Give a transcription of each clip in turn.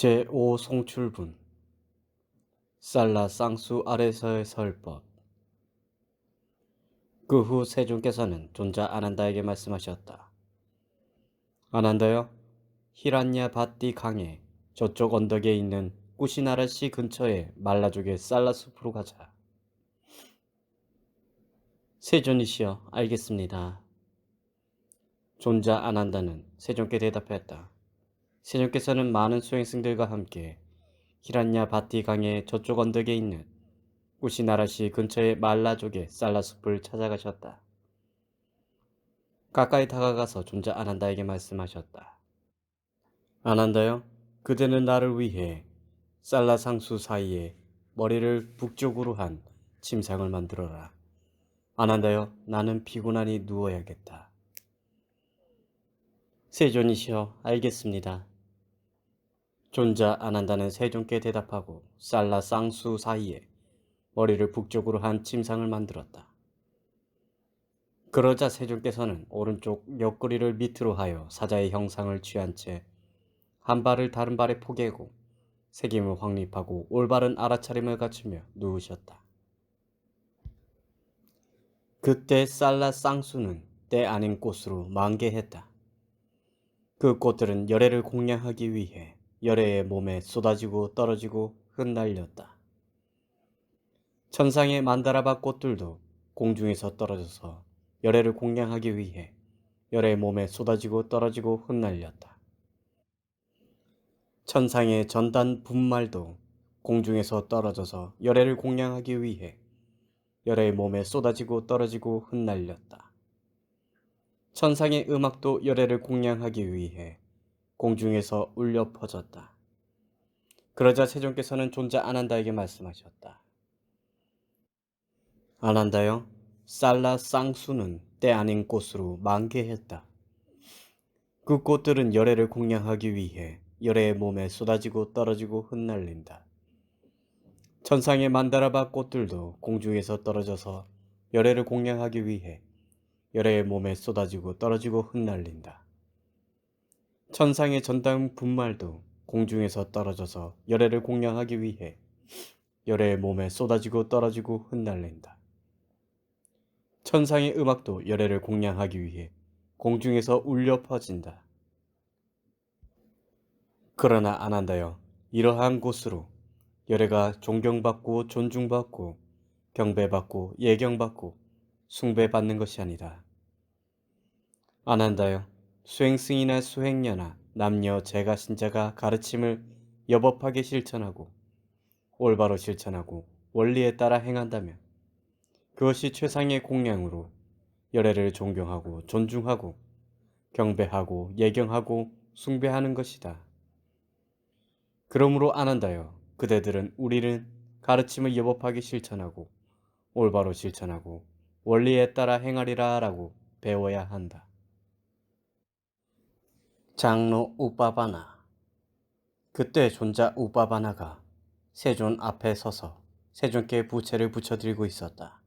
제5 송출분 살라 쌍수 아래서의 설법. 그 후 세존께서는 존자 아난다에게 말씀하셨다. 아난다여, 히란야 바띠 강의 저쪽 언덕에 있는 꾸시나라시 근처의 말라족의 살라 숲으로 가자. 세존이시여, 알겠습니다. 존자 아난다는 세존께 대답했다. 세존께서는 많은 수행승들과 함께 히란야 바띠 강의 저쪽 언덕에 있는 꾸시나라시 근처의 말라족의 살라숲을 찾아가셨다. 가까이 다가가서 존자 아난다에게 말씀하셨다. 아난다여, 그대는 나를 위해 살라 상수 사이에 머리를 북쪽으로 한 침상을 만들어라. 아난다여, 나는 피곤하니 누워야겠다. 세존이시여, 알겠습니다. 존자 아난다는 세존께 대답하고 살라 쌍수 사이에 머리를 북쪽으로 한 침상을 만들었다. 그러자 세존께서는 오른쪽 옆구리를 밑으로 하여 사자의 형상을 취한 채 한 발을 다른 발에 포개고 새김을 확립하고 올바른 알아차림을 갖추며 누우셨다. 그때 살라 쌍수는 때 아닌 꽃으로 만개했다. 그 꽃들은 열애를 공략하기 위해 열애의 몸에 쏟아지고 떨어지고 흩날렸다. 천상의 만다라바 꽃들도 공중에서 떨어져서 열애를 공략하기 위해 열애의 몸에 쏟아지고 떨어지고 흩날렸다. 천상의 전단 분말도 공중에서 떨어져서 열애를 공략하기 위해 열애의 몸에 쏟아지고 떨어지고 흩날렸다. 천상의 음악도 열애를 공략하기 위해 공중에서 울려 퍼졌다. 그러자 세존께서는 존자 아난다에게 말씀하셨다. 아난다여, 살라 쌍수는 때 아닌 꽃으로 만개했다. 그 꽃들은 열애를 공략하기 위해 열애의 몸에 쏟아지고 떨어지고 흩날린다. 천상의 만다라바 꽃들도 공중에서 떨어져서 열애를 공략하기 위해 열애의 몸에 쏟아지고 떨어지고 흩날린다. 천상의 전당 분말도 공중에서 떨어져서 열애를 공략하기 위해 열애의 몸에 쏟아지고 떨어지고 흩날린다. 천상의 음악도 열애를 공략하기 위해 공중에서 울려 퍼진다. 그러나 아난다여, 이러한 곳으로 열애가 존경받고 존중받고 경배받고 예경받고 숭배받는 것이 아니다. 아난다여, 수행승이나 수행녀나 남녀 제가 신자가 가르침을 여법하게 실천하고 올바로 실천하고 원리에 따라 행한다면 그것이 최상의 공양으로 열애를 존경하고 존중하고 경배하고 예경하고 숭배하는 것이다. 그러므로 아난다여, 그대들은 우리는 가르침을 여법하게 실천하고 올바로 실천하고 원리에 따라 행하리라 라고 배워야 한다. 장로 우빠바나. 그때 존자 우빠바나가 세존 앞에 서서 세존께 부채를 붙여드리고 있었다.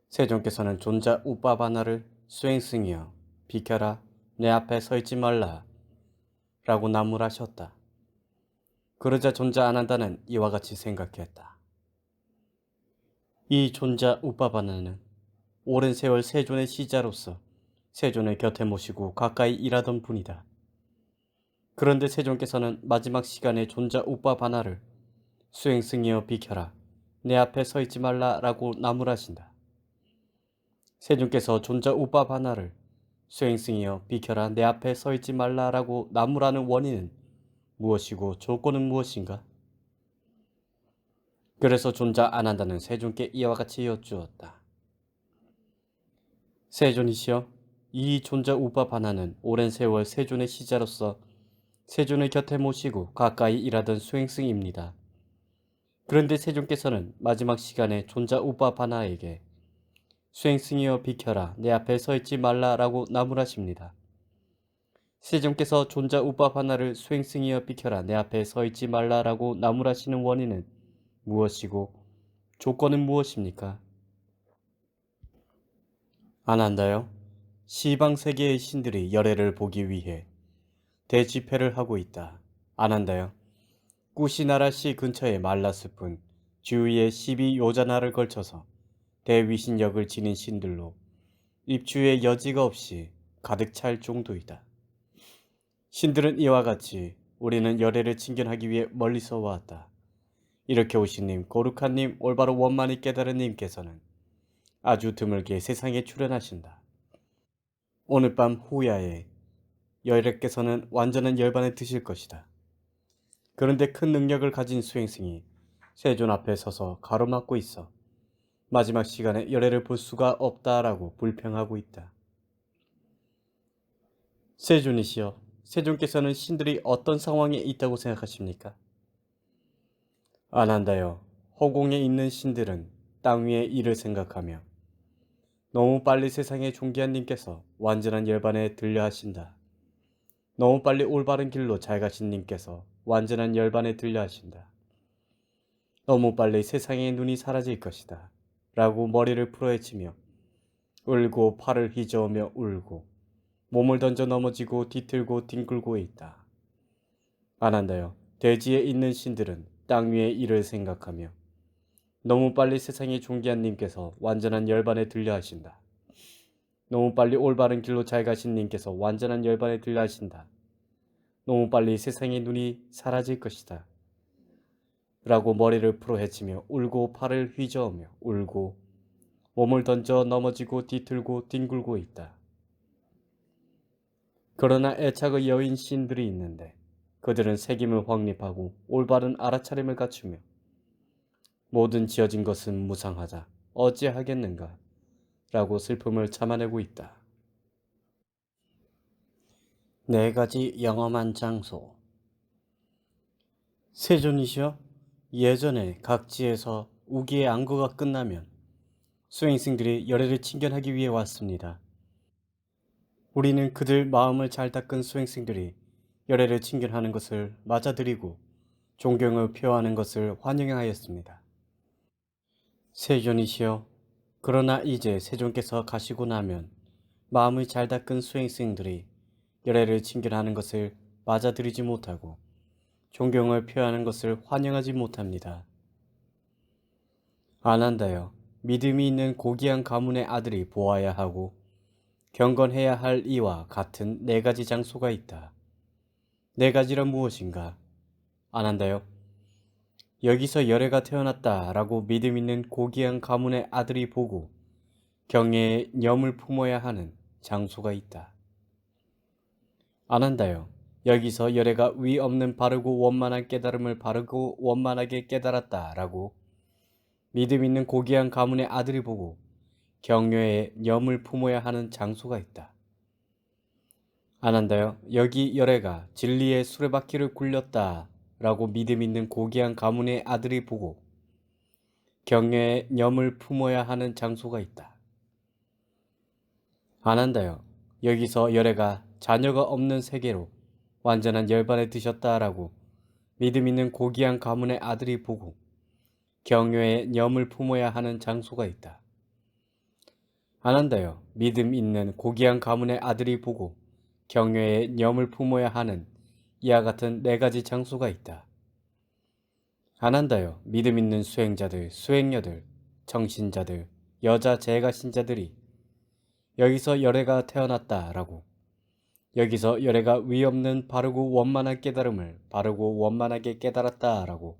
세존께서는 존자 우빠바나를 수행승이여, 비켜라, 내 앞에 서 있지 말라 라고 나무라셨다. 그러자 존자 아난다는 이와 같이 생각했다. 이 존자 우빠바나는 오랜 세월 세존의 시자로서 세존의 곁에 모시고 가까이 일하던 분이다. 그런데 세존께서는 마지막 시간에 존자 우빠바나를 수행승이여 비켜라, 내 앞에 서 있지 말라 라고 나무라신다. 세존께서 존자 우빠바나를 수행승이여 비켜라, 내 앞에 서 있지 말라 라고 나무라는 원인은 무엇이고 조건은 무엇인가? 그래서 존자 아난다는 세존께 이와 같이 여쭈었다. 세존이시여, 이 존자 우빠바나는 오랜 세월 세존의 시자로서 세존의 곁에 모시고 가까이 일하던 수행승입니다. 그런데 세존께서는 마지막 시간에 존자 우빠바나에게 수행승이여 비켜라, 내 앞에 서 있지 말라 라고 나무라십니다. 세존께서 존자 우빠바나를 수행승이여 비켜라, 내 앞에 서 있지 말라 라고 나무라시는 원인은 무엇이고 조건은 무엇입니까? 아난다여, 시방 세계의 신들이 열애를 보기 위해 대집회를 하고 있다. 안 한다요. 꾸시나라시 근처의 말라숲은 주위에 12요자나를 걸쳐서 대위신역을 지닌 신들로 입주의 여지가 없이 가득 찰 정도이다. 신들은 이와 같이 우리는 열애를 친견하기 위해 멀리서 왔다. 이렇게 오신님, 고르카님, 올바로 원만히 깨달은 님께서는 아주 드물게 세상에 출현하신다. 오늘 밤 후야에 열애께서는 완전한 열반에 드실 것이다. 그런데 큰 능력을 가진 수행승이 세존 앞에 서서 가로막고 있어 마지막 시간에 열애를 볼 수가 없다라고 불평하고 있다. 세존이시여, 세존께서는 신들이 어떤 상황에 있다고 생각하십니까? 안한다요. 허공에 있는 신들은 땅 위의 일을 생각하며 너무 빨리 세상의 존귀한 님께서 완전한 열반에 들려 하신다. 너무 빨리 올바른 길로 잘 가신 님께서 완전한 열반에 들려 하신다. 너무 빨리 세상의 눈이 사라질 것이다. 라고 머리를 풀어헤치며 울고 팔을 휘저으며 울고 몸을 던져 넘어지고 뒤틀고 뒹굴고 있다. 안한다요. 대지에 있는 신들은 땅 위의 일을 생각하며 너무 빨리 세상의 존귀한 님께서 완전한 열반에 들려 하신다. 너무 빨리 올바른 길로 잘 가신 님께서 완전한 열반에 들려 하신다. 너무 빨리 세상의 눈이 사라질 것이다. 라고 머리를 풀어헤치며 울고 팔을 휘저으며 울고 몸을 던져 넘어지고 뒤틀고 뒹굴고 있다. 그러나 애착의 여인 신들이 있는데 그들은 책임을 확립하고 올바른 알아차림을 갖추며 모든 지어진 것은 무상하다. 어찌하겠는가? 라고 슬픔을 참아내고 있다. 네 가지 영험한 장소. 세존이시여, 예전에 각지에서 우기의 안거가 끝나면 수행승들이 열애를 친견하기 위해 왔습니다. 우리는 그들 마음을 잘 닦은 수행승들이 열애를 친견하는 것을 맞아들이고 존경을 표하는 것을 환영하였습니다. 세존이시여, 그러나 이제 세존께서 가시고 나면 마음을 잘 닦은 수행승들이 열애를 친견하는 것을 맞아들이지 못하고 존경을 표하는 것을 환영하지 못합니다. 안한다요. 믿음이 있는 고귀한 가문의 아들이 보아야 하고 경건해야 할 이와 같은 네 가지 장소가 있다. 네 가지란 무엇인가? 안한다요. 여기서 열애가 태어났다 라고 믿음 있는 고귀한 가문의 아들이 보고 경애의 염을 품어야 하는 장소가 있다. 안한다요. 여기서 열애가 위 없는 바르고 원만한 깨달음을 바르고 원만하게 깨달았다 라고 믿음 있는 고귀한 가문의 아들이 보고 경외의 염을 품어야 하는 장소가 있다. 안한다요. 여기 열애가 진리의 수레바퀴를 굴렸다 라고 믿음 있는 고귀한 가문의 아들이 보고 경외의 염을 품어야 하는 장소가 있다. 안한다요. 여기서 열애가 자녀가 없는 세계로 완전한 열반에 드셨다라고 믿음 있는 고귀한 가문의 아들이 보고 경외의 염을 품어야 하는 장소가 있다. 안한다요. 믿음 있는 고귀한 가문의 아들이 보고 경외의 염을 품어야 하는 이와 같은 네 가지 장소가 있다. 안한다요. 믿음 있는 수행자들, 수행녀들, 정신자들, 여자 재가신자들이 여기서 열애가 태어났다라고 여기서 열애가 위 없는 바르고 원만한 깨달음을 바르고 원만하게 깨달았다라고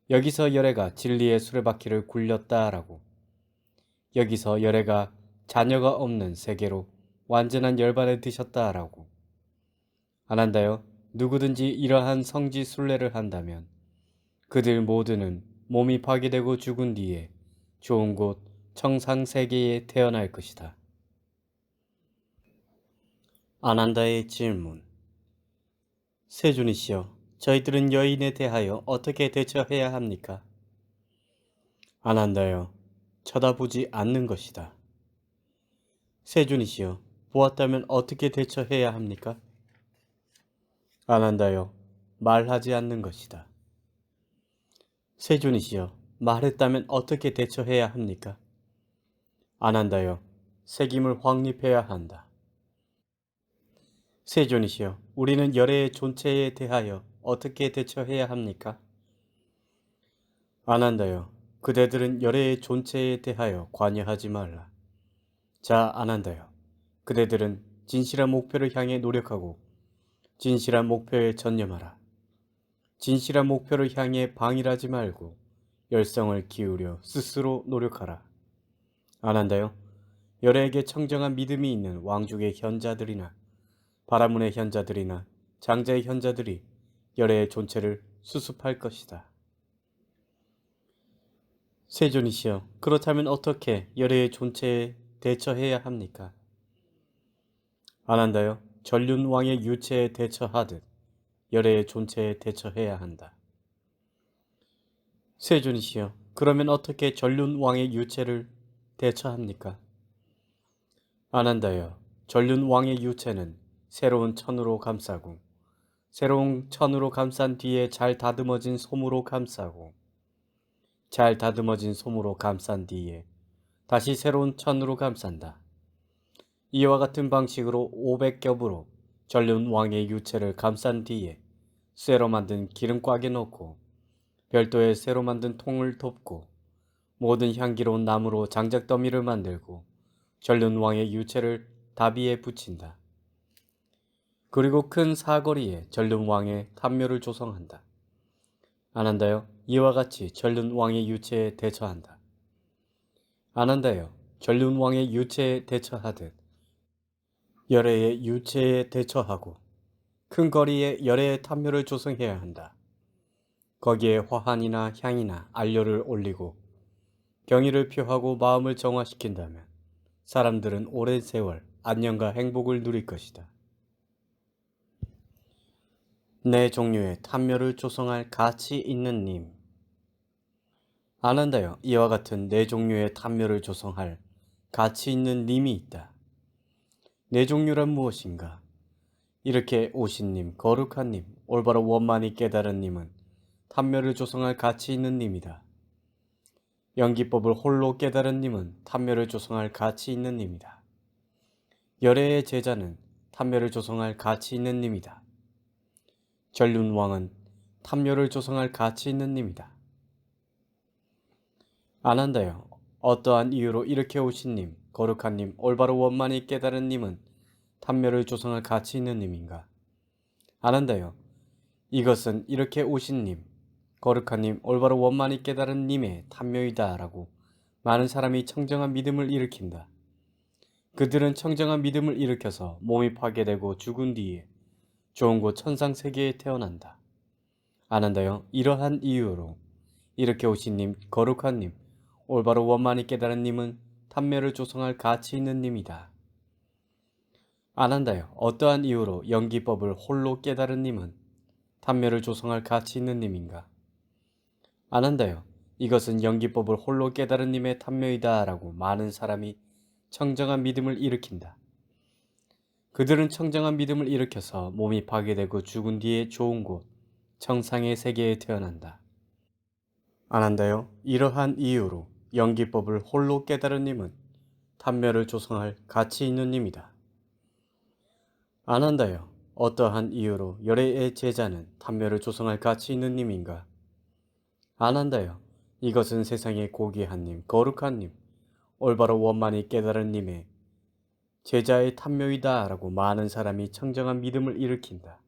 여기서 열애가 진리의 수레바퀴를 굴렸다라고 여기서 열애가 자녀가 없는 세계로 완전한 열반에 드셨다라고 안한다요. 누구든지 이러한 성지 순례를 한다면 그들 모두는 몸이 파괴되고 죽은 뒤에 좋은 곳 청상세계에 태어날 것이다. 안한다의 질문. 세존이시여, 저희들은 여인에 대하여 어떻게 대처해야 합니까? 안한다요. 쳐다보지 않는 것이다. 세존이시여, 보았다면 어떻게 대처해야 합니까? 안한다요. 말하지 않는 것이다. 세존이시여, 말했다면 어떻게 대처해야 합니까? 안한다요. 책임을 확립해야 한다. 세존이시여, 우리는 열애의 존재에 대하여 어떻게 대처해야 합니까? 아난다여, 그대들은 열애의 존재에 대하여 관여하지 말라. 자, 아난다여, 그대들은 진실한 목표를 향해 노력하고 진실한 목표에 전념하라. 진실한 목표를 향해 방일하지 말고 열성을 기울여 스스로 노력하라. 아난다여, 열애에게 청정한 믿음이 있는 왕족의 현자들이나 바라문의 현자들이나 장자의 현자들이 열애의 존재를 수습할 것이다. 세존이시여, 그렇다면 어떻게 열애의 존재에 대처해야 합니까? 아난다여, 전륜 왕의 유체에 대처하듯 열애의 존재에 대처해야 한다. 세존이시여, 그러면 어떻게 전륜 왕의 유체를 대처합니까? 아난다여, 전륜 왕의 유체는 새로운 천으로 감싸고 새로운 천으로 감싼 뒤에 잘 다듬어진 솜으로 감싸고 잘 다듬어진 솜으로 감싼 뒤에 다시 새로운 천으로 감싼다. 이와 같은 방식으로 500겹으로 전륜 왕의 유체를 감싼 뒤에 쇠로 만든 기름꽉에 넣고 별도의 새로 만든 통을 덮고 모든 향기로운 나무로 장작더미를 만들고 전륜 왕의 유체를 다비에 붙인다. 그리고 큰 사거리에 전륜 왕의 탑묘를 조성한다. 아난다여, 이와 같이 전륜 왕의 유체에 대처한다. 아난다여, 전륜 왕의 유체에 대처하듯 열애의 유체에 대처하고 큰 거리에 열애의 탑묘를 조성해야 한다. 거기에 화환이나 향이나 안료를 올리고 경의를 표하고 마음을 정화시킨다면 사람들은 오랜 세월 안녕과 행복을 누릴 것이다. 네 종류의 탑묘를 조성할 가치 있는 님. 아난다여, 이와 같은 네 종류의 탑묘를 조성할 가치 있는 님이 있다. 네 종류란 무엇인가? 이렇게 오신 님, 거룩한 님, 올바로 원만히 깨달은 님은 탑묘를 조성할 가치 있는 님이다. 연기법을 홀로 깨달은 님은 탑묘를 조성할 가치 있는 님이다. 열애의 제자는 탑묘를 조성할 가치 있는 님이다. 전륜왕은 탑묘를 조성할 가치 있는 님이다. 아난다여, 어떠한 이유로 이렇게 오신 님, 거룩한 님, 올바로 원만히 깨달은 님은 탑묘를 조성할 가치 있는 님인가? 아난다여, 이것은 이렇게 오신 님, 거룩한 님, 올바로 원만히 깨달은 님의 탑묘이다 라고 많은 사람이 청정한 믿음을 일으킨다. 그들은 청정한 믿음을 일으켜서 몸이 파괴되고 죽은 뒤에 좋은 곳 천상세계에 태어난다. 아난다여, 이러한 이유로 이렇게 오신 님, 거룩한 님, 올바로 원만히 깨달은 님은 탑묘를 조성할 가치 있는 님이다. 아난다여, 어떠한 이유로 연기법을 홀로 깨달은 님은 탑묘를 조성할 가치 있는 님인가? 아난다여, 이것은 연기법을 홀로 깨달은 님의 탑묘이다 라고 많은 사람이 청정한 믿음을 일으킨다. 그들은 청정한 믿음을 일으켜서 몸이 파괴되고 죽은 뒤에 좋은 곳, 정상의 세계에 태어난다. 아난다여, 이러한 이유로 연기법을 홀로 깨달은 님은 탑묘를 조성할 가치 있는 님이다. 아난다여, 어떠한 이유로 열애의 제자는 탑묘를 조성할 가치 있는 님인가? 아난다여, 이것은 세상의 고귀한 님, 거룩한 님, 올바로 원만히 깨달은 님의 제자의 탑묘이다 라고 많은 사람이 청정한 믿음을 일으킨다.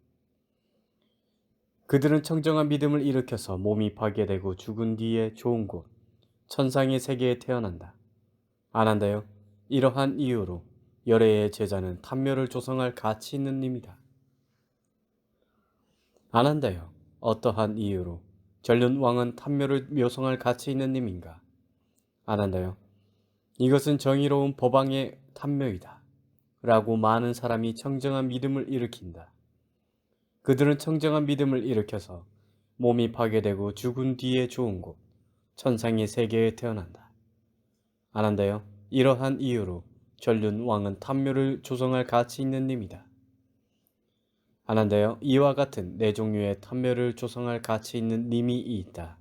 그들은 청정한 믿음을 일으켜서 몸이 파괴되고 죽은 뒤에 좋은 곳, 천상의 세계에 태어난다. 아난다여, 이러한 이유로 열애의 제자는 탑묘를 조성할 가치 있는 님이다. 아난다여, 어떠한 이유로 전륜왕은 탑묘를 묘성할 가치 있는 님인가? 아난다여, 이것은 정의로운 법왕의 탑묘이다 라고 많은 사람이 청정한 믿음을 일으킨다. 그들은 청정한 믿음을 일으켜서 몸이 파괴되고 죽은 뒤에 좋은 곳, 천상의 세계에 태어난다. 아난다여, 이러한 이유로 전륜왕은 탑묘를 조성할 가치 있는 님이다. 아난다여, 이와 같은 네 종류의 탑묘를 조성할 가치 있는 님이 있다.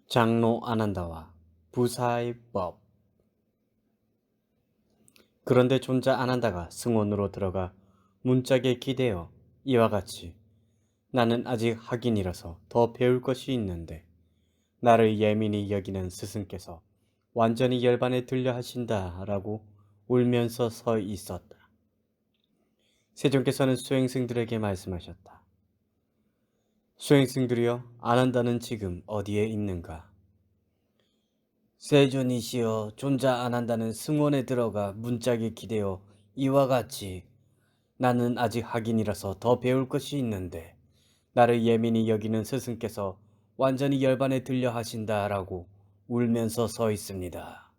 장로 아난다와 부사의 법. 그런데 존자 아난다가 승원으로 들어가 문짝에 기대어 이와 같이 나는 아직 학인이라서 더 배울 것이 있는데 나를 예민히 여기는 스승께서 완전히 열반에 들려 하신다라고 울면서 서 있었다. 세존께서는 수행승들에게 말씀하셨다. 수행승들이여, 아난다는 지금 어디에 있는가? 세존이시여, 존자 아난다는 승원에 들어가 문짝에 기대어 이와 같이 나는 아직 학인이라서 더 배울 것이 있는데 나를 예민히 여기는 스승께서 완전히 열반에 들려 하신다라고 울면서 서 있습니다.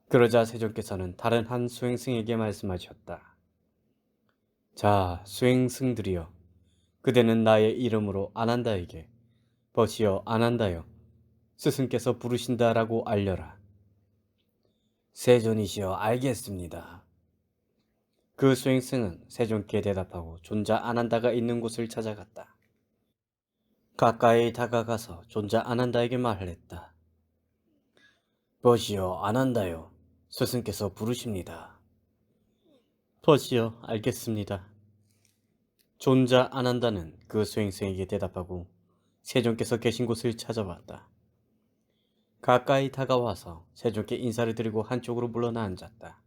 그러자 세존께서는 다른 한 수행승에게 말씀하셨다. 자, 수행승들이여, 그대는 나의 이름으로 아난다에게 벗이여 아난다여 스승께서 부르신다라고 알려라. 세존이시여, 알겠습니다. 그 수행승은 세존께 대답하고 존자 아난다가 있는 곳을 찾아갔다. 가까이 다가가서 존자 아난다에게 말했다. 벗이여 아난다여, 스승께서 부르십니다. 벗이여, 알겠습니다. 존자 아난다는 그 수행승에게 대답하고 세존께서 계신 곳을 찾아왔다. 가까이 다가와서 세존께 인사를 드리고 한쪽으로 물러나 앉았다.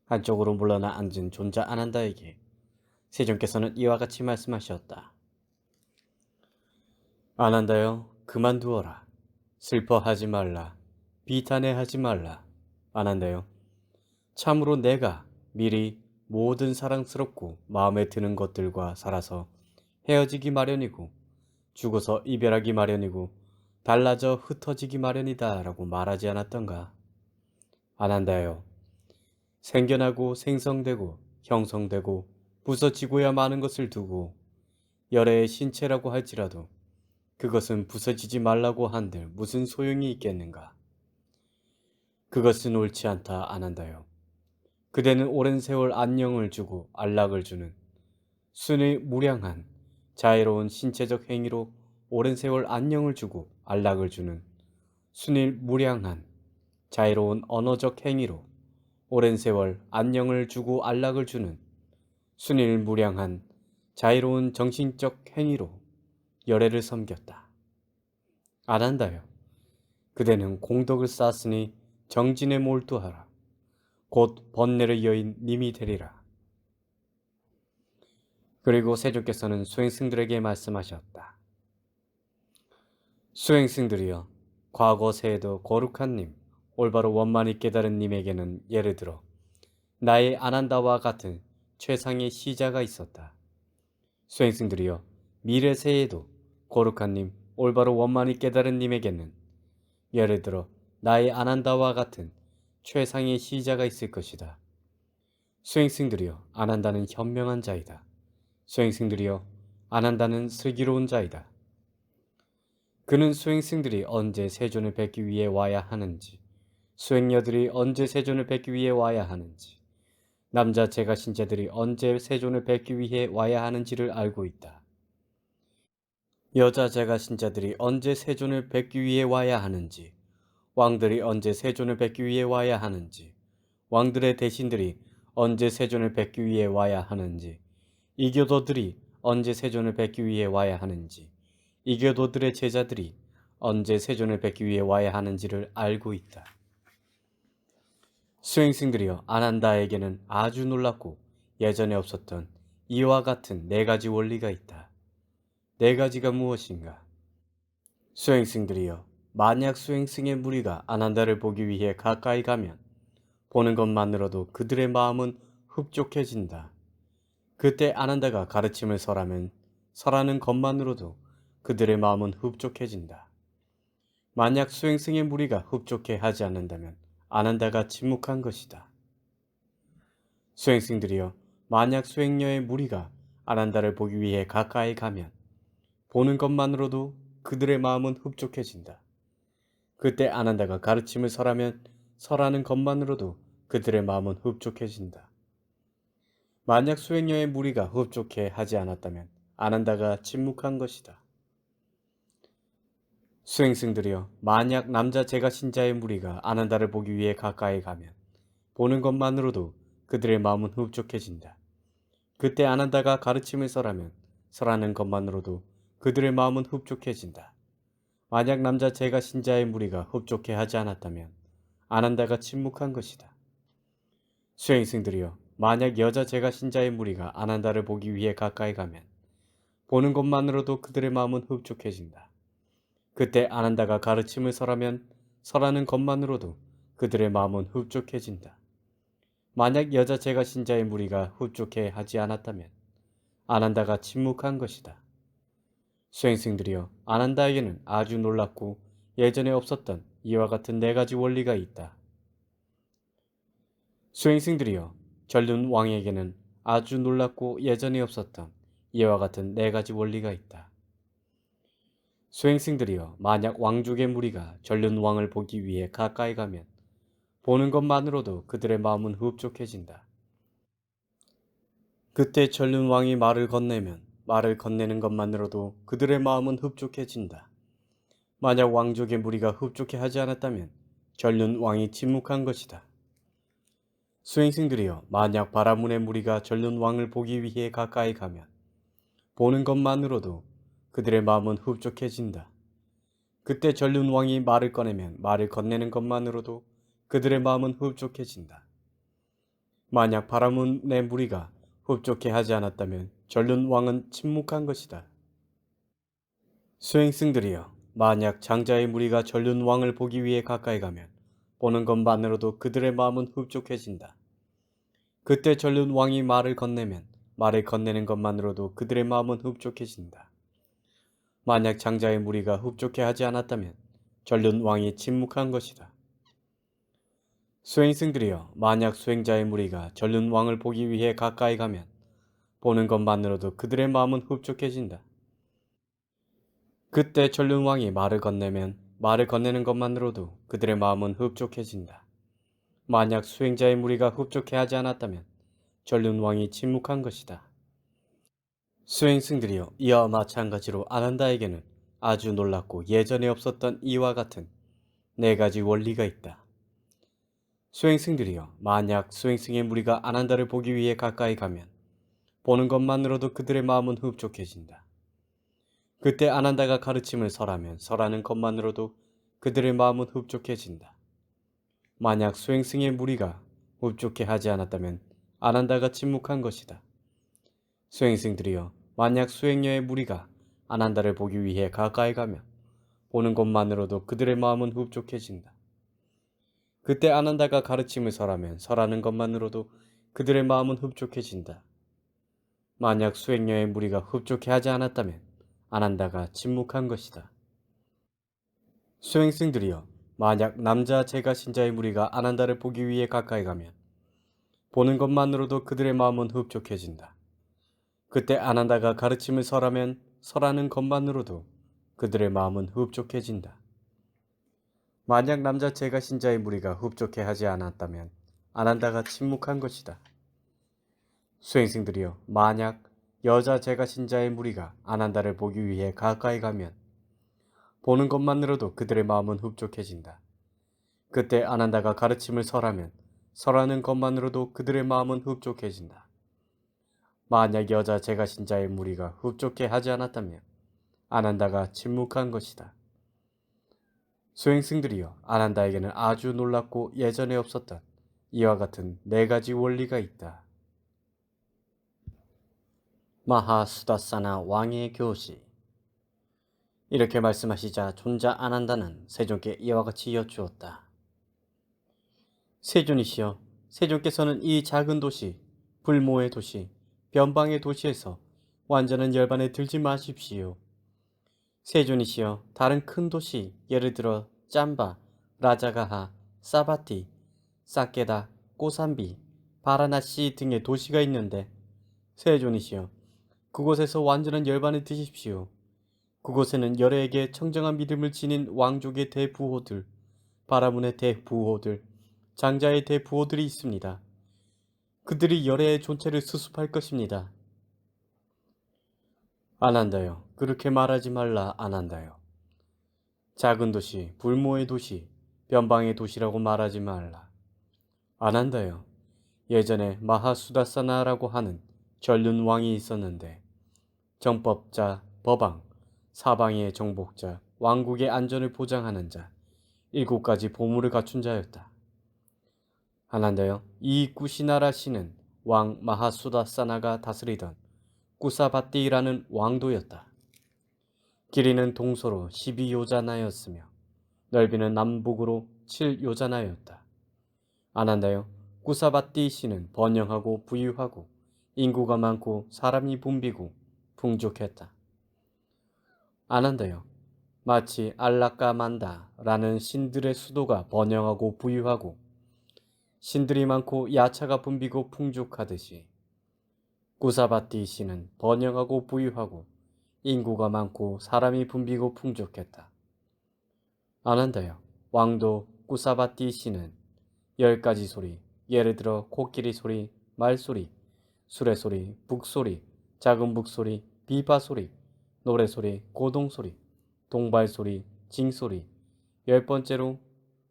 한쪽으로 물러나 앉은 존자 아난다에게 세존께서는 이와 같이 말씀하셨다. 아난다여, 그만두어라. 슬퍼하지 말라. 비탄해하지 말라. 아난다여, 참으로 내가 미리 모든 사랑스럽고 마음에 드는 것들과 살아서 헤어지기 마련이고 죽어서 이별하기 마련이고 달라져 흩어지기 마련이다 라고 말하지 않았던가? 아난다여, 생겨나고 생성되고 형성되고 부서지고야 마는 것을 두고 열애의 신체라고 할지라도 그것은 부서지지 말라고 한들 무슨 소용이 있겠는가? 그것은 옳지 않다, 아난다여. 그대는 오랜 세월 안녕을 주고 안락을 주는 순의 무량한 자애로운 신체적 행위로 오랜 세월 안녕을 주고 안락을 주는 순일 무량한 자애로운 언어적 행위로 오랜 세월 안녕을 주고 안락을 주는 순일 무량한 자애로운 정신적 행위로 열애를 섬겼다. 아난다여, 그대는 공덕을 쌓았으니 정진에 몰두하라. 곧 번뇌의 여인 님이 되리라. 그리고 세존께서는 수행승들에게 말씀하셨다. 수행승들이여, 과거 세에도 거룩한 님, 올바로 원만히 깨달은 님에게는 예를 들어 나의 아난다와 같은 최상의 시자가 있었다. 수행승들이여, 미래 세에도 거룩한 님, 올바로 원만히 깨달은 님에게는 예를 들어 나의 아난다와 같은 최상의 시자가 있을 것이다. 수행승들이여, 아난다는 현명한 자이다. 수행승들이여, 아난다는 슬기로운 자이다. 그는 수행승들이 언제 세존을 뵙기 위해 와야 하는지, 수행녀들이 언제 세존을 뵙기 위해 와야 하는지, 남자 제가신자들이 언제 세존을 뵙기 위해 와야 하는지를 알고 있다. 여자 제가신자들이 언제 세존을 뵙기 위해 와야 하는지, 왕들이 언제 세존을 뵙기 위해 와야 하는지, 왕들의 대신들이 언제 세존을 뵙기 위해 와야 하는지, 이교도들이 언제 세존을 뵙기 위해 와야 하는지, 이교도들의 제자들이 언제 세존을 뵙기 위해 와야 하는지를 알고 있다. 수행승들이여, 아난다에게는 아주 놀랍고 예전에 없었던 이와 같은 4가지 원리가 있다. 4가지가 무엇인가? 수행승들이여, 만약 수행승의 무리가 아난다를 보기 위해 가까이 가면 보는 것만으로도 그들의 마음은 흡족해진다. 그때 아난다가 가르침을 설하면 설하는 것만으로도 그들의 마음은 흡족해진다. 만약 수행승의 무리가 흡족해 하지 않는다면 아난다가 침묵한 것이다. 수행승들이여, 만약 수행녀의 무리가 아난다를 보기 위해 가까이 가면 보는 것만으로도 그들의 마음은 흡족해진다. 그때 아난다가 가르침을 설하면 설하는 것만으로도 그들의 마음은 흡족해진다. 만약 수행녀의 무리가 흡족해 하지 않았다면 아난다가 침묵한 것이다. 수행승들이여, 만약 남자 제가신자의 무리가 아난다를 보기 위해 가까이 가면 보는 것만으로도 그들의 마음은 흡족해진다. 그때 아난다가 가르침을 설하면 설하는 것만으로도 그들의 마음은 흡족해진다. 만약 남자 제가 신자의 무리가 흡족해하지 않았다면 아난다가 침묵한 것이다. 수행승들이여, 만약 여자 제가 신자의 무리가 아난다를 보기 위해 가까이 가면 보는 것만으로도 그들의 마음은 흡족해진다. 그때 아난다가 가르침을 설하면 설하는 것만으로도 그들의 마음은 흡족해진다. 만약 여자 제가 신자의 무리가 흡족해 하지 않았다면 아난다가 침묵한 것이다. 수행승들이여, 아난다에게는 아주 놀랍고 예전에 없었던 이와 같은 네 가지 원리가 있다. 수행승들이여, 전륜 왕에게는 아주 놀랍고 예전에 없었던 이와 같은 네 가지 원리가 있다. 수행승들이여, 만약 왕족의 무리가 전륜 왕을 보기 위해 가까이 가면 보는 것만으로도 그들의 마음은 흡족해진다. 그때 전륜 왕이 말을 건네면 말을 건네는 것만으로도 그들의 마음은 흡족해진다. 만약 왕족의 무리가 흡족해하지 않았다면 전륜 왕이 침묵한 것이다. 수행승들이여, 만약 바라문의 무리가 전륜 왕을 보기 위해 가까이 가면 보는 것만으로도 그들의 마음은 흡족해진다. 그때 전륜 왕이 말을 꺼내면 말을 건네는 것만으로도 그들의 마음은 흡족해진다. 만약 바라문의 무리가 흡족해하지 않았다면 전륜 왕은 침묵한 것이다. 수행승들이여, 만약 장자의 무리가 전륜 왕을 보기 위해 가까이 가면 보는 것만으로도 그들의 마음은 흡족해진다. 그때 전륜 왕이 말을 건네면 말을 건네는 것만으로도 그들의 마음은 흡족해진다. 만약 장자의 무리가 흡족해하지 않았다면 전륜 왕이 침묵한 것이다. 수행승들이여, 만약 수행자의 무리가 전륜 왕을 보기 위해 가까이 가면 보는 것만으로도 그들의 마음은 흡족해진다. 그때 전륜 왕이 말을 건네면 말을 건네는 것만으로도 그들의 마음은 흡족해진다. 만약 수행자의 무리가 흡족해하지 않았다면 전륜 왕이 침묵한 것이다. 수행승들이여, 이와 마찬가지로 아난다에게는 아주 놀랍고 예전에 없었던 이와 같은 네 가지 원리가 있다. 수행승들이여, 만약 수행승의 무리가 아난다를 보기 위해 가까이 가면 보는 것만으로도 그들의 마음은 흡족해진다. 그때 아난다가 가르침을 설하면 설하는 것만으로도 그들의 마음은 흡족해진다. 만약 수행승의 무리가 흡족해하지 않았다면 아난다가 침묵한 것이다. 수행승들이여, 만약 수행녀의 무리가 아난다를 보기 위해 가까이 가면 보는 것만으로도 그들의 마음은 흡족해진다. 그때 아난다가 가르침을 설하면 설하는 것만으로도 그들의 마음은 흡족해진다. 만약 수행녀의 무리가 흡족해하지 않았다면 아난다가 침묵한 것이다. 수행승들이여, 만약 남자 제가 신자의 무리가 아난다를 보기 위해 가까이 가면 보는 것만으로도 그들의 마음은 흡족해진다. 그때 아난다가 가르침을 설하면 설하는 것만으로도 그들의 마음은 흡족해진다. 만약 남자 제가 신자의 무리가 흡족해하지 않았다면 아난다가 침묵한 것이다. 수행승들이여, 만약 여자 제가 신자의 무리가 아난다를 보기 위해 가까이 가면 보는 것만으로도 그들의 마음은 흡족해진다. 그때 아난다가 가르침을 설하면 설하는 것만으로도 그들의 마음은 흡족해진다. 만약 여자 제가 신자의 무리가 흡족해하지 않았다면 아난다가 침묵한 것이다. 수행승들이여, 아난다에게는 아주 놀랍고 예전에 없었던 이와 같은 네 가지 원리가 있다. 마하수다사나 왕의 교시. 이렇게 말씀하시자 존자 아난다는 세존께 이와 같이 여쭈었다. 세존이시여, 세존께서는 이 작은 도시, 불모의 도시, 변방의 도시에서 완전한 열반에 들지 마십시오. 세존이시여, 다른 큰 도시, 예를 들어 짬바, 라자가하, 사바티, 사케다, 꼬산비, 바라나시 등의 도시가 있는데 세존이시여, 그곳에서 완전한 열반을 드십시오. 그곳에는 열애에게 청정한 믿음을 지닌 왕족의 대부호들, 바라문의 대부호들, 장자의 대부호들이 있습니다. 그들이 열애의 존재를 수습할 것입니다. 아난다요, 그렇게 말하지 말라. 아난다요, 작은 도시, 불모의 도시, 변방의 도시라고 말하지 말라. 아난다요. 예전에 마하수다사나라고 하는 전륜 왕이 있었는데 정법자, 법왕, 사방의 정복자, 왕국의 안전을 보장하는 자, 7가지 보물을 갖춘 자였다. 아난다요. 이 구시나라 씨는 왕 마하수다사나가 다스리던 꾸사바띠라는 왕도였다. 길이는 동서로 12요자나였으며 넓이는 남북으로 7요자나였다. 아난다요. 꾸사바띠 씨는 번영하고 부유하고 인구가 많고 사람이 붐비고 풍족했다. 아난다요. 마치 알라까만다라는 신들의 수도가 번영하고 부유하고 신들이 많고 야차가 붐비고 풍족하듯이 꾸사바띠 씨는 번영하고 부유하고 인구가 많고 사람이 붐비고 풍족했다. 아난다요. 왕도 꾸사바띠 씨는 10가지 소리, 예를 들어 코끼리 소리, 말소리, 수레소리, 북소리, 작은 북소리, 비바소리, 노래소리, 고동소리, 동발소리, 징소리, 10번째로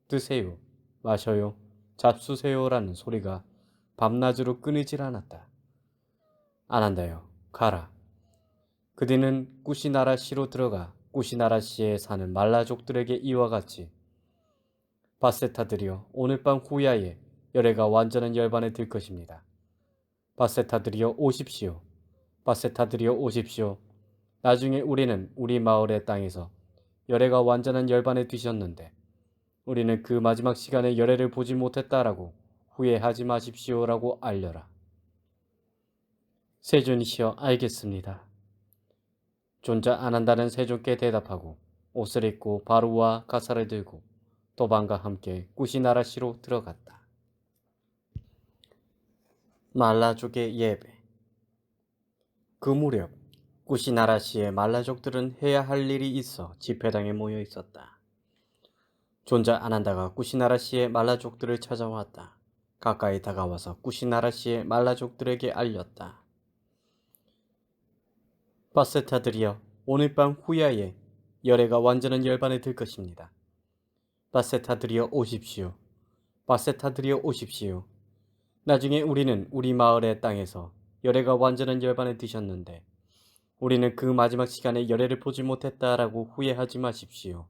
드세요, 마셔요, 잡수세요라는 소리가 밤낮으로 끊이질 않았다. 아난다요. 가라. 그대는 꾸시나라 시로 들어가 꾸시나라 시에 사는 말라족들에게 이와 같이 바세타들이여 오늘 밤 후야에 열애가 완전한 열반에 들 것입니다. 바세타들이여 오십시오. 바세타들이여 오십시오. 나중에 우리는 우리 마을의 땅에서 열애가 완전한 열반에 드셨는데 우리는 그 마지막 시간에 열애를 보지 못했다라고 후회하지 마십시오라고 알려라. 세존이시여 알겠습니다. 존자 안한다는 세존께 대답하고 옷을 입고 바루와 가사를 들고 도반과 함께 꾸시나라시로 들어갔다. 말라족의 예배. 그 무렵 꾸시나라시의 말라족들은 해야 할 일이 있어 집회당에 모여 있었다. 존자 아난다가 꾸시나라시의 말라족들을 찾아왔다. 가까이 다가와서 꾸시나라시의 말라족들에게 알렸다. 바세타들이여 오늘 밤 후야에 열애가 완전한 열반에 들 것입니다. 바세타들이여 오십시오. 바세타들이여 오십시오. 나중에 우리는 우리 마을의 땅에서 열애가 완전한 열반에 드셨는데 우리는 그 마지막 시간에 열애를 보지 못했다라고 후회하지 마십시오.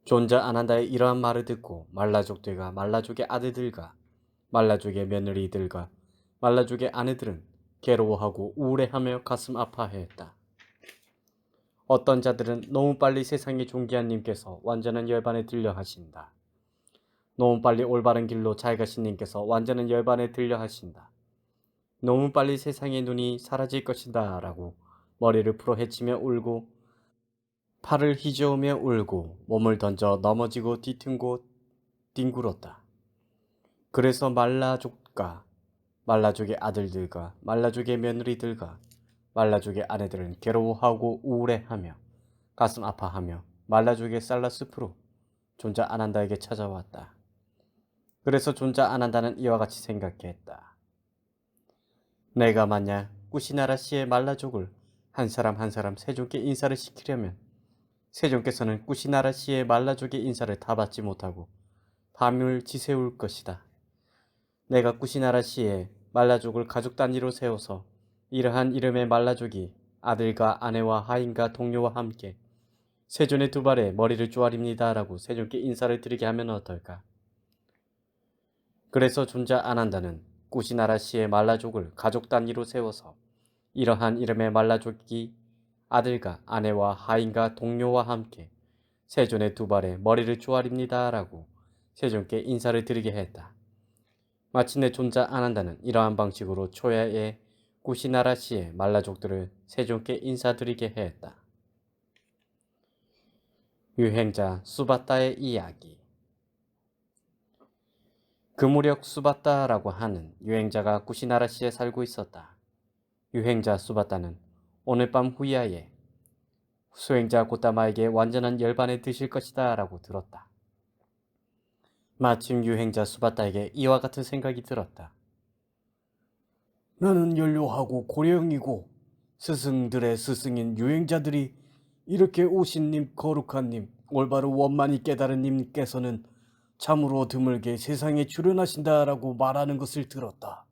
존자 아난다의 이러한 말을 듣고 말라족들과 말라족의 아들들과 말라족의 며느리들과 말라족의 아내들은 괴로워하고 우울해하며 가슴 아파했다. 어떤 자들은 너무 빨리 세상의 존귀한 님께서 완전한 열반에 들려 하신다. 너무 빨리 올바른 길로 잘 가신 님께서 완전한 열반에 들려 하신다. 너무 빨리 세상의 눈이 사라질 것이다 라고 머리를 풀어 헤치며 울고 팔을 휘저으며 울고 몸을 던져 넘어지고 뒤틀고 뒹굴었다. 그래서 말라족과 말라족의 아들들과 말라족의 며느리들과 말라족의 아내들은 괴로워하고 우울해하며 가슴 아파하며 말라족의 살라스프로 존자 아난다에게 찾아왔다. 그래서 존자 아난다는 이와 같이 생각했다. 내가 만약 꾸시나라시의 말라족을 한 사람 한 사람 세존께 인사를 시키려면 세존께서는 꾸시나라시의 말라족의 인사를 다 받지 못하고 밤을 지새울 것이다. 내가 꾸시나라시의 말라족을 가족 단위로 세워서 이러한 이름의 말라족이 아들과 아내와 하인과 동료와 함께 세존의 두 발에 머리를 쪼아립니다 라고 세존께 인사를 드리게 하면 어떨까? 그래서 존자 아난다는 꾸시나라시의 말라족을 가족 단위로 세워서 이러한 이름의 말라족이 아들과 아내와 하인과 동료와 함께 세존의 두 발에 머리를 쪼아립니다 라고 세존께 인사를 드리게 했다. 마침내 존자 아난다는 이러한 방식으로 초야의 꾸시나라시의 말라족들을 세존께 인사드리게 했다. 유행자 수바따의 이야기. 그 무렵 수바따라고 하는 유행자가 꾸시나라시에 살고 있었다. 유행자 수바따는 오늘 밤 후야에 수행자 고타마에게 완전한 열반에 드실 것이다 라고 들었다. 마침 유행자 수바따에게 이와 같은 생각이 들었다. 나는 연료하고 고령이고 스승들의 스승인 유행자들이 이렇게 오신 님, 거룩한 님, 올바로 원만히 깨달은 님께서는 참으로 드물게 세상에 출연하신다라고 말하는 것을 들었다.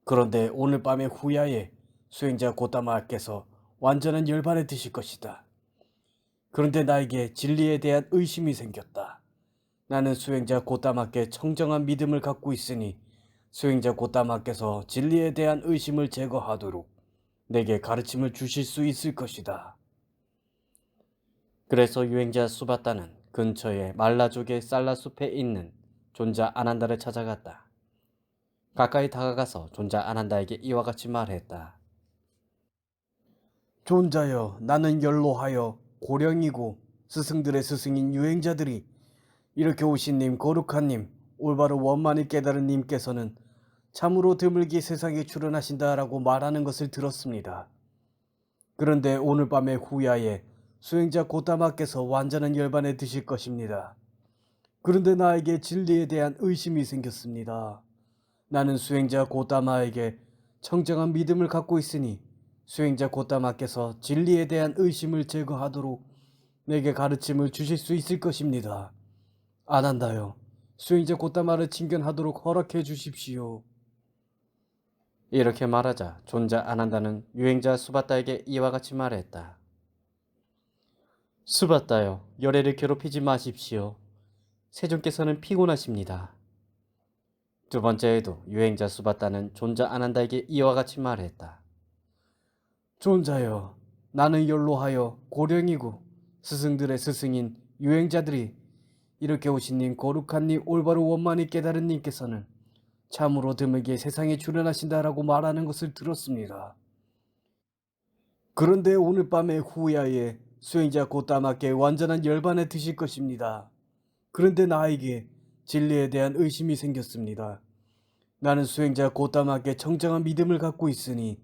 그런데 오늘 밤의 후야에 수행자 고타마께서 완전한 열반에 드실 것이다. 그런데 나에게 진리에 대한 의심이 생겼다. 나는 수행자 고타마께 청정한 믿음을 갖고 있으니 수행자 고타마께서 진리에 대한 의심을 제거하도록 내게 가르침을 주실 수 있을 것이다. 그래서 유행자 수바타는 근처의 말라족의 살라숲에 있는 존자 아난다를 찾아갔다. 가까이 다가가서 존자 아난다에게 이와 같이 말했다. 존자여, 나는 연로하여 고령이고 스승들의 스승인 유행자들이 이렇게 오신 님, 거룩한 님, 올바로 원만히 깨달은 님께서는 참으로 드물게 세상에 출연하신다라고 말하는 것을 들었습니다. 그런데 오늘 밤의 후야에 수행자 고타마께서 완전한 열반에 드실 것입니다. 그런데 나에게 진리에 대한 의심이 생겼습니다. 나는 수행자 고타마에게 청정한 믿음을 갖고 있으니 수행자 고타마께서 진리에 대한 의심을 제거하도록 내게 가르침을 주실 수 있을 것입니다. 아난다요, 수행자 고타마를 칭견하도록 허락해 주십시오. 이렇게 말하자 존자 아난다는 유행자 수바타에게 이와 같이 말했다. 수바타여, 열애를 괴롭히지 마십시오. 세존께서는 피곤하십니다. 두 번째에도 유행자 수바타는 존자 아난다에게 이와 같이 말했다. 존자여, 나는 연로하여 고령이고 스승들의 스승인 유행자들이 이렇게 오신 님, 거룩한 님, 올바로 원만히 깨달은 님께서는 참으로 드물게 세상에 출연하신다라고 말하는 것을 들었습니다. 그런데 오늘 밤의 후야에 수행자 고타마께 완전한 열반에 드실 것입니다. 그런데 나에게 진리에 대한 의심이 생겼습니다. 나는 수행자 고타마께 청정한 믿음을 갖고 있으니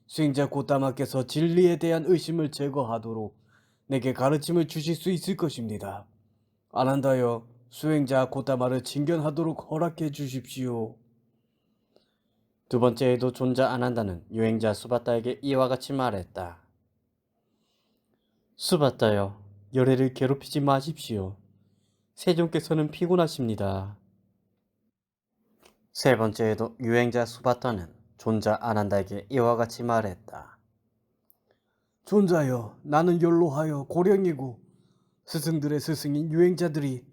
수행자 고타마께서 진리에 대한 의심을 제거하도록 내게 가르침을 주실 수 있을 것입니다. 아난다여, 수행자 고타마를 칭견하도록 허락해 주십시오. 두 번째에도 존자 아난다는 유행자 수바타에게 이와 같이 말했다. 수바타여, 열애를 괴롭히지 마십시오. 세존께서는 피곤하십니다. 세 번째에도 유행자 수바타는 존자 아난다에게 이와 같이 말했다. 존자여, 나는 연로하여 고령이고 스승들의 스승인 유행자들이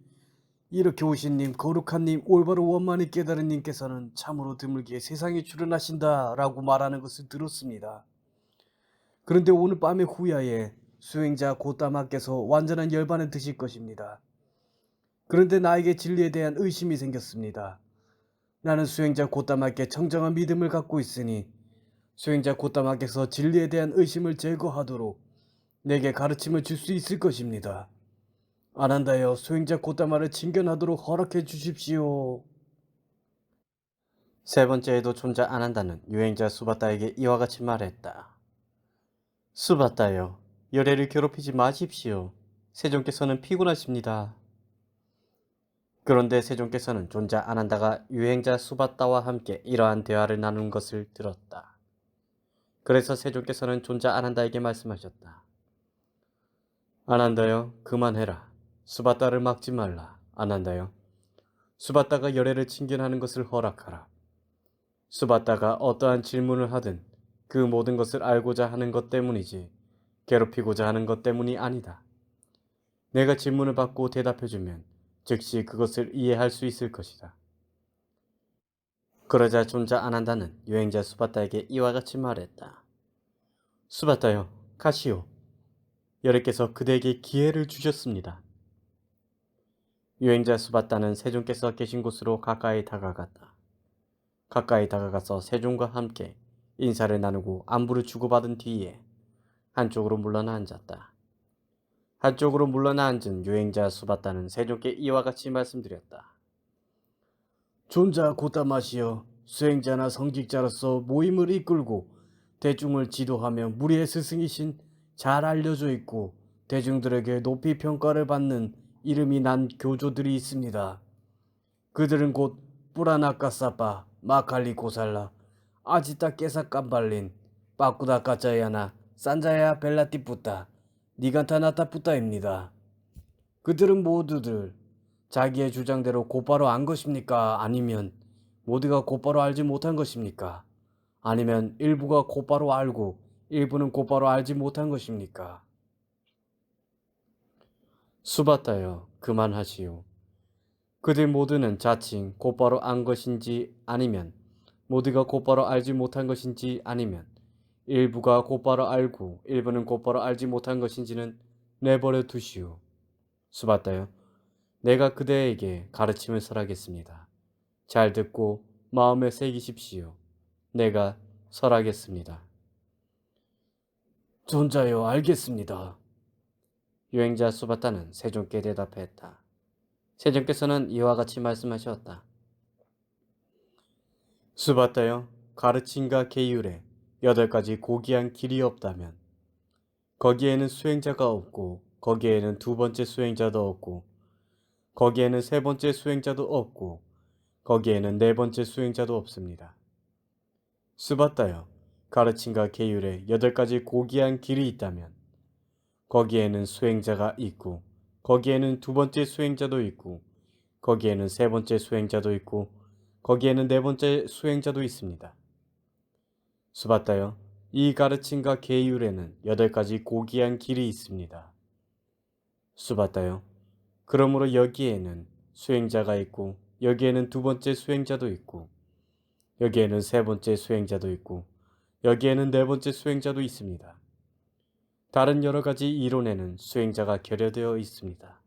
이렇게 오신 님, 거룩한 님, 올바로 원만히 깨달은 님께서는 참으로 드물게 세상에 출연하신다라고 말하는 것을 들었습니다. 그런데 오늘 밤의 후야에 수행자 고타마께서 완전한 열반을 드실 것입니다. 그런데 나에게 진리에 대한 의심이 생겼습니다. 나는 수행자 고타마께 청정한 믿음을 갖고 있으니 수행자 고타마께서 진리에 대한 의심을 제거하도록 내게 가르침을 줄 수 있을 것입니다. 아난다여, 수행자 고타마를 칭견하도록 허락해 주십시오. 세 번째에도 존자 아난다는 유행자 수바타에게 이와 같이 말했다. 수바타여, 열애를 괴롭히지 마십시오. 세존께서는 피곤하십니다. 그런데 세존께서는 존자 아난다가 유행자 수바타와 함께 이러한 대화를 나눈 것을 들었다. 그래서 세존께서는 존자 아난다에게 말씀하셨다. 아난다여, 그만해라. 수바타를 막지 말라. 아난다여, 수바타가 열애를 칭견하는 것을 허락하라. 수바타가 어떠한 질문을 하든 그 모든 것을 알고자 하는 것 때문이지 괴롭히고자 하는 것 때문이 아니다. 내가 질문을 받고 대답해주면 즉시 그것을 이해할 수 있을 것이다. 그러자 존자 아난다는 여행자 수바타에게 이와 같이 말했다. 수바타여, 가시오. 여래께서 그대에게 기회를 주셨습니다. 여행자 수바타는 세존께서 계신 곳으로 가까이 다가갔다. 가까이 다가가서 세존과 함께 인사를 나누고 안부를 주고받은 뒤에 한쪽으로 물러나 앉았다. 한쪽으로 물러나 앉은 여행자 수바타는 세존께 이와 같이 말씀드렸다. 존자 고타마시여, 수행자나 성직자로서 모임을 이끌고 대중을 지도하며 무리의 스승이신 잘 알려져 있고 대중들에게 높이 평가를 받는 이름이 난 교조들이 있습니다. 그들은 곧 뿌라나까사파, 마칼리 고살라, 아지타 깨사 깜발린, 빠꾸다 까짜야나, 산자야 벨라티푸타, 니간타나타푸타입니다. 그들은 모두들 자기의 주장대로 곧바로 안 것입니까? 아니면 모두가 곧바로 알지 못한 것입니까? 아니면 일부가 곧바로 알고 일부는 곧바로 알지 못한 것입니까? 수바타여, 그만하시오. 그들 모두는 자칭 곧바로 안 것인지 아니면 모두가 곧바로 알지 못한 것인지 아니면 일부가 곧바로 알고 일부는 곧바로 알지 못한 것인지는 내버려 두시오. 수바타여, 내가 그대에게 가르침을 설하겠습니다. 잘 듣고 마음에 새기십시오. 내가 설하겠습니다. 존자여, 알겠습니다. 유행자 수바타는 세존께 대답했다. 세존께서는 이와 같이 말씀하셨다. 수바타여, 가르침과 계율에 8가지 고귀한 길이 없다면 거기에는 수행자가 없고 거기에는 두 번째 수행자도 없고 거기에는 세 번째 수행자도 없고 거기에는 네 번째 수행자도 없습니다. 수바타여, 가르침과 계율에 8가지 고귀한 길이 있다면 거기에는 수행자가 있고 거기에는 두 번째 수행자도 있고 거기에는 세 번째 수행자도 있고 거기에는 네 번째 수행자도 있습니다. 수바타여, 이 가르침과 계율에는 8가지 고귀한 길이 있습니다. 수바타여, 그러므로 여기에는 수행자가 있고 여기에는 두 번째 수행자도 있고 여기에는 세 번째 수행자도 있고 여기에는 네 번째 수행자도 있습니다. 다른 여러 가지 이론에는 수행자가 결여되어 있습니다.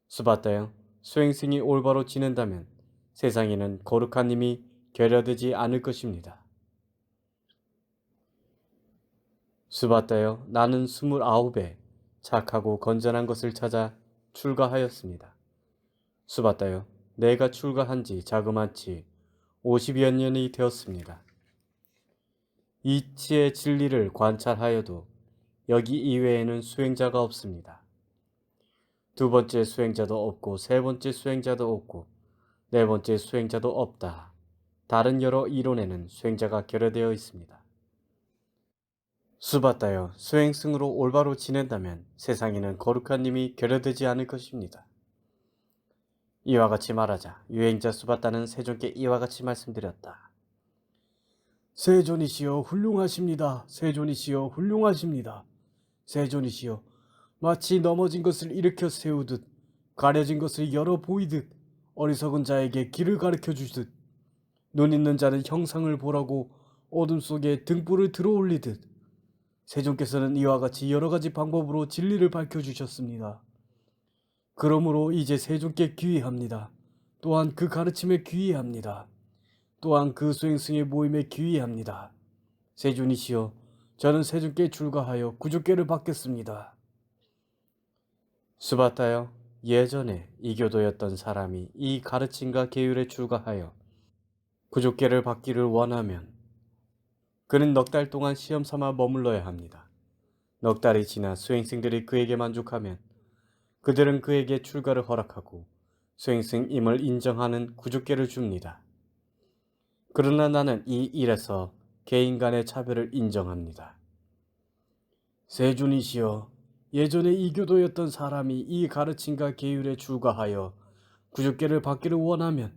수바타여, 수행승이 올바로 지낸다면 세상에는 거룩한 님이 결여되지 않을 것입니다. 수바타여, 나는 29에 착하고 건전한 것을 찾아 출가하였습니다. 수바타여, 내가 출가한 지 자그마치 50여 년이 되었습니다. 이치의 진리를 관찰하여도 여기 이외에는 수행자가 없습니다. 두 번째 수행자도 없고 세 번째 수행자도 없고 네 번째 수행자도 없다. 다른 여러 이론에는 수행자가 결여되어 있습니다. 수바타여, 수행승으로 올바로 지낸다면 세상에는 거룩한 님이 결여되지 않을 것입니다. 이와 같이 말하자 유행자 수바타는 세존께 이와 같이 말씀드렸다. 세존이시여, 훌륭하십니다. 세존이시여, 훌륭하십니다. 세존이시여, 마치 넘어진 것을 일으켜 세우듯 가려진 것을 열어 보이듯 어리석은 자에게 길을 가르쳐 주듯 눈 있는 자는 형상을 보라고 어둠 속에 등불을 들어 올리듯 세존께서는 이와 같이 여러 가지 방법으로 진리를 밝혀주셨습니다. 그러므로 이제 세존께 귀의합니다. 또한 그 가르침에 귀의합니다. 또한 그 수행승의 모임에 귀의합니다. 세존이시여, 저는 세존께 출가하여 구주께를 받겠습니다. 수바타여, 예전에 이교도였던 사람이 이 가르침과 계율에 출가하여 구족계를 받기를 원하면 그는 넉 달 동안 시험 삼아 머물러야 합니다. 넉 달이 지나 수행승들이 그에게 만족하면 그들은 그에게 출가를 허락하고 수행승임을 인정하는 구족계를 줍니다. 그러나 나는 이 일에서 개인 간의 차별을 인정합니다. 세존이시여, 예전에 이교도였던 사람이 이 가르침과 계율에 출가하여 구주께를 받기를 원하면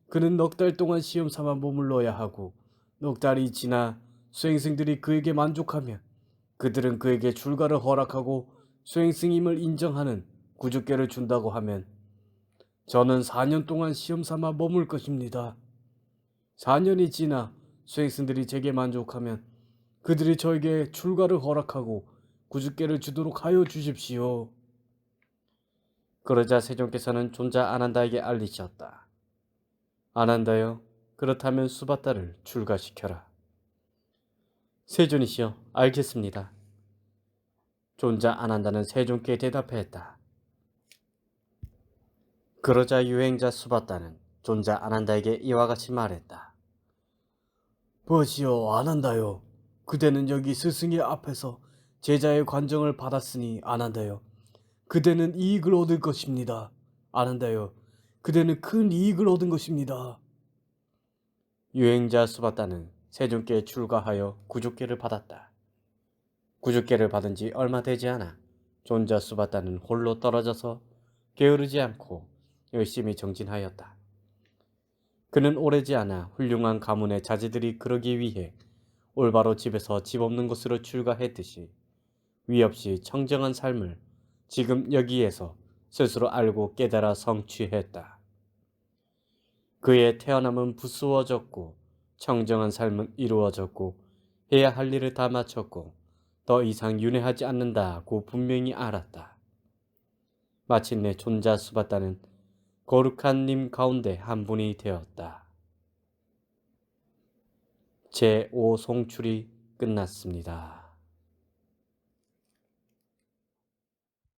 그는 넉 달 동안 시험 삼아 머물러야 하고 넉 달이 지나 수행승들이 그에게 만족하면 그들은 그에게 출가를 허락하고 수행승임을 인정하는 구주께를 준다고 하면 저는 4년 동안 시험 삼아 머물 것입니다. 4년이 지나 수행승들이 제게 만족하면 그들이 저에게 출가를 허락하고 구주께를 주도록 하여 주십시오. 그러자 세존께서는 존자 아난다에게 알리셨다. 아난다여, 그렇다면 수바타를 출가시켜라. 세존이시여, 알겠습니다. 존자 아난다는 세존께 대답했다. 그러자 유행자 수바타는 존자 아난다에게 이와 같이 말했다. 보시오, 아난다요. 그대는 여기 스승의 앞에서 제자의 관정을 받았으니 아난다요. 그대는 이익을 얻을 것입니다. 아난다요. 그대는 큰 이익을 얻은 것입니다. 유행자 수바타는 세존께 출가하여 구족계를 받았다. 구족계를 받은 지 얼마 되지 않아 존자 수바타는 홀로 떨어져서 게으르지 않고 열심히 정진하였다. 그는 오래지 않아 훌륭한 가문의 자제들이 그러기 위해 올바로 집에서 집 없는 곳으로 출가했듯이 위 없이 청정한 삶을 지금 여기에서 스스로 알고 깨달아 성취했다. 그의 태어남은 부수어졌고 청정한 삶은 이루어졌고 해야 할 일을 다 마쳤고 더 이상 윤회하지 않는다고 분명히 알았다. 마침내 존자수바다는 거룩한 님 가운데 한 분이 되었다. 제5송출이 끝났습니다.